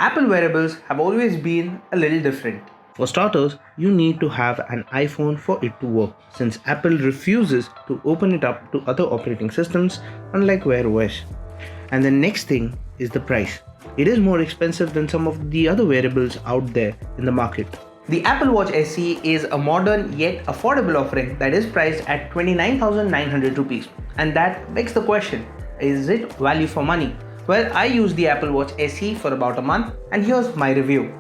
Apple wearables have always been a little different. For starters, you need to have an iPhone for it to work, since Apple refuses to open it up to other operating systems, unlike Wear OS. And the next thing is the price. It is more expensive than some of the other wearables out there in the market. The Apple Watch SE is a modern yet affordable offering that is priced at 29,900 rupees. And that begs the question, is it value for money? Well, I used the Apple Watch SE for about a month and here's my review.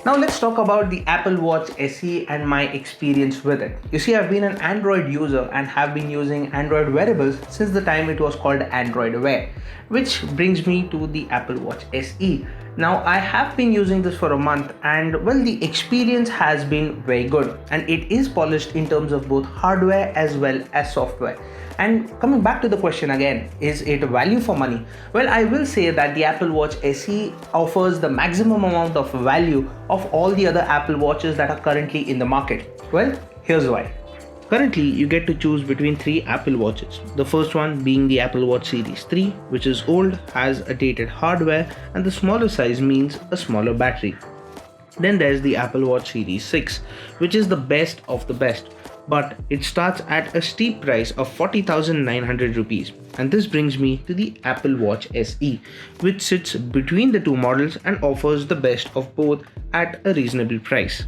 Now let's talk about the Apple Watch SE and my experience with it. You see, I've been an Android user and have been using Android wearables since the time it was called Android Wear, which brings me to the Apple Watch SE. Now I have been using this for a month and well, the experience has been very good and it is polished in terms of both hardware as well as software. And coming back to the question again, is it value for money? Well, I will say that the Apple Watch SE offers the maximum amount of value of all the other Apple Watches that are currently in the market. Well, here's why. Currently, you get to choose between 3 Apple Watches. The first one being the Apple Watch Series 3, which is old, has a dated hardware, and the smaller size means a smaller battery. Then there's the Apple Watch Series 6, which is the best of the best, but it starts at a steep price of 40,900 rupees. And this brings me to the Apple Watch SE, which sits between the two models and offers the best of both at a reasonable price.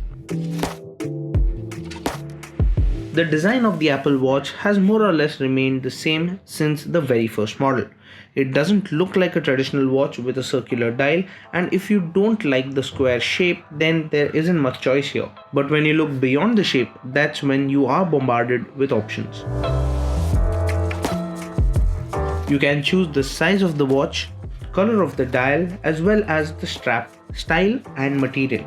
The design of the Apple Watch has more or less remained the same since the very first model. It doesn't look like a traditional watch with a circular dial, and if you don't like the square shape, then there isn't much choice here. But when you look beyond the shape, that's when you are bombarded with options. You can choose the size of the watch, color of the dial, as well as the strap, style and material.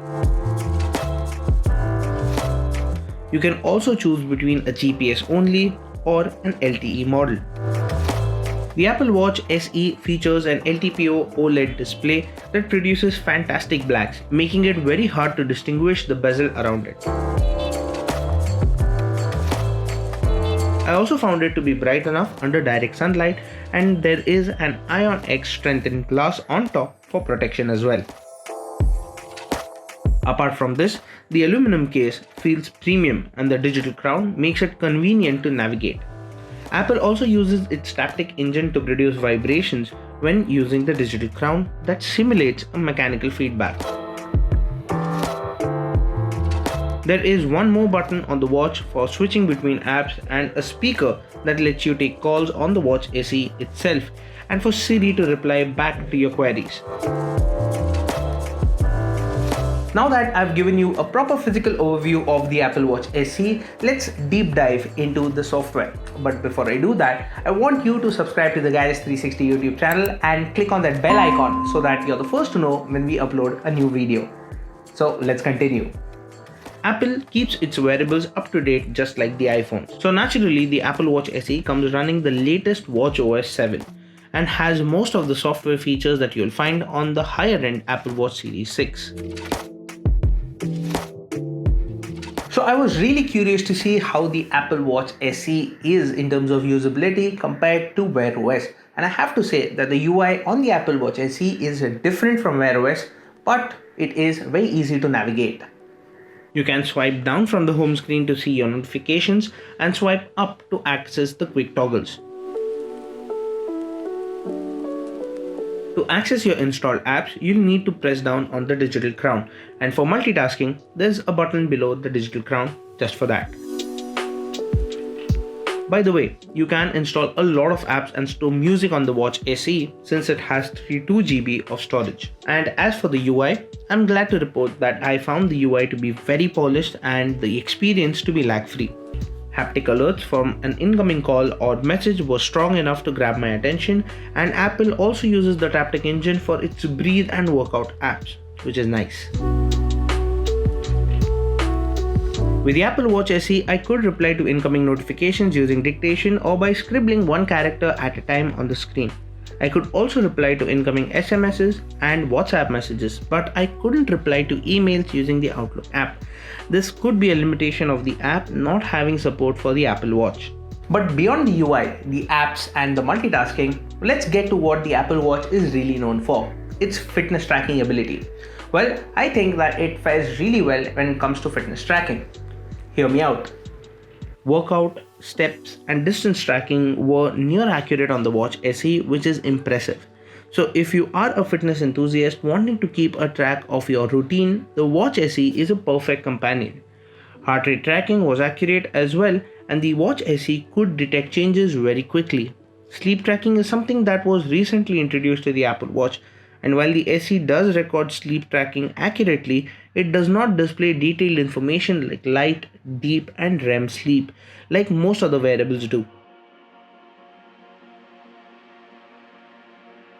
You can also choose between a GPS only or an LTE model. The Apple Watch SE features an LTPO OLED display that produces fantastic blacks, making it very hard to distinguish the bezel around it. I also found it to be bright enough under direct sunlight, and there is an Ion X strengthened glass on top for protection as well. Apart from this, the aluminum case feels premium and the digital crown makes it convenient to navigate. Apple also uses its Taptic engine to produce vibrations when using the digital crown that simulates a mechanical feedback. There is one more button on the watch for switching between apps and a speaker that lets you take calls on the Watch SE itself and for Siri to reply back to your queries. Now that I've given you a proper physical overview of the Apple Watch SE, let's deep dive into the software. But before I do that, I want you to subscribe to the Gadgets360 YouTube channel and click on that bell icon so that you're the first to know when we upload a new video. So let's continue. Apple keeps its wearables up to date just like the iPhone. So naturally, the Apple Watch SE comes running the latest watchOS 7 and has most of the software features that you'll find on the higher end Apple Watch Series 6. So I was really curious to see how the Apple Watch SE is in terms of usability compared to Wear OS. And I have to say that the UI on the Apple Watch SE is different from Wear OS, but it is very easy to navigate. You can swipe down from the home screen to see your notifications and swipe up to access the quick toggles. To access your installed apps, you'll need to press down on the digital crown, and for multitasking, there's a button below the digital crown just for that. By the way, you can install a lot of apps and store music on the Watch SE since it has 32 GB of storage. And as for the UI, I'm glad to report that I found the UI to be very polished and the experience to be lag-free. Haptic alerts from an incoming call or message were strong enough to grab my attention, and Apple also uses the Taptic engine for its Breathe and Workout apps, which is nice. With the Apple Watch SE, I could reply to incoming notifications using dictation or by scribbling one character at a time on the screen. I could also reply to incoming SMSs and WhatsApp messages, but I couldn't reply to emails using the Outlook app. This could be a limitation of the app not having support for the Apple Watch. But beyond the UI, the apps and the multitasking, let's get to what the Apple Watch is really known for. Its fitness tracking ability. Well, I think that it fares really well when it comes to fitness tracking. Hear me out. Workout, steps, and distance tracking were near accurate on the Watch SE, which is impressive. So if you are a fitness enthusiast wanting to keep a track of your routine, the Watch SE is a perfect companion. Heart rate tracking was accurate as well, and the Watch SE could detect changes very quickly. Sleep tracking is something that was recently introduced to the Apple Watch, and while the SE does record sleep tracking accurately, it does not display detailed information like light, deep, and REM sleep, like most other wearables do.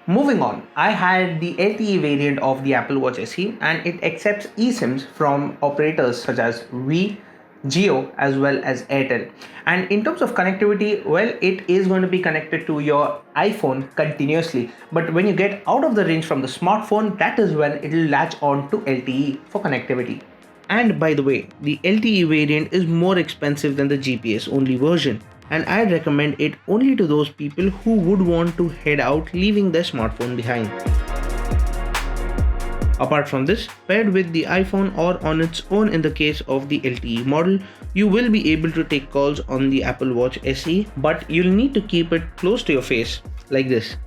Moving on, I had the LTE variant of the Apple Watch SE and it accepts eSIMs from operators such as Vi, Jio as well as Airtel. And in terms of connectivity, well, it is going to be connected to your iPhone continuously. But when you get out of the range from the smartphone, that is when it will latch on to LTE for connectivity. And by the way, the LTE variant is more expensive than the GPS only version, and I'd recommend it only to those people who would want to head out leaving their smartphone behind. Apart from this, paired with the iPhone or on its own in the case of the LTE model, you will be able to take calls on the Apple Watch SE, but you'll need to keep it close to your face, like this.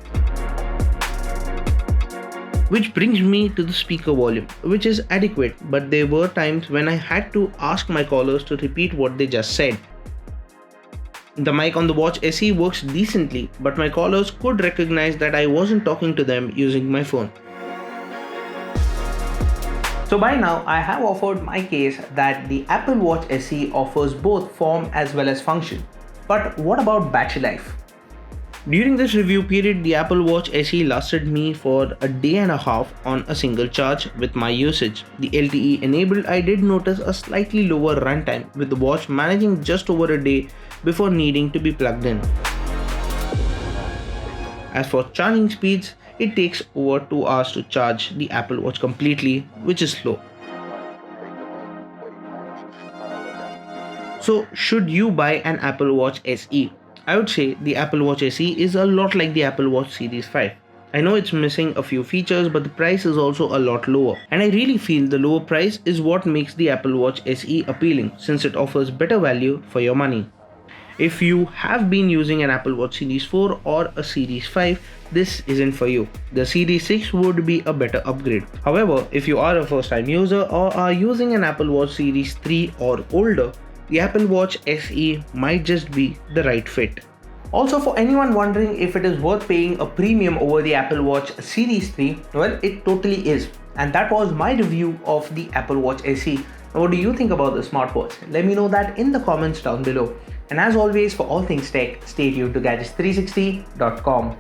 Which brings me to the speaker volume, which is adequate, but there were times when I had to ask my callers to repeat what they just said. The mic on the Watch SE works decently, but my callers could recognize that I wasn't talking to them using my phone. So by now, I have offered my case that the Apple Watch SE offers both form as well as function. But what about battery life? During this review period, the Apple Watch SE lasted me for a day and a half on a single charge with my usage. The LTE enabled, I did notice a slightly lower runtime, with the watch managing just over a day before needing to be plugged in. As for charging speeds, it takes over 2 hours to charge the Apple Watch completely, which is slow. So should you buy an Apple Watch SE? I would say the Apple Watch SE is a lot like the Apple Watch Series 5. I know it's missing a few features, but the price is also a lot lower. And I really feel the lower price is what makes the Apple Watch SE appealing, since it offers better value for your money. If you have been using an Apple Watch Series 4 or a Series 5, this isn't for you. The Series 6 would be a better upgrade. However, if you are a first-time user or are using an Apple Watch Series 3 or older, the Apple Watch SE might just be the right fit. Also, for anyone wondering if it is worth paying a premium over the Apple Watch Series 3, well, it totally is. And that was my review of the Apple Watch SE. Now, what do you think about the smartwatch? Let me know that in the comments down below. And as always, for all things tech, stay tuned to Gadgets360.com.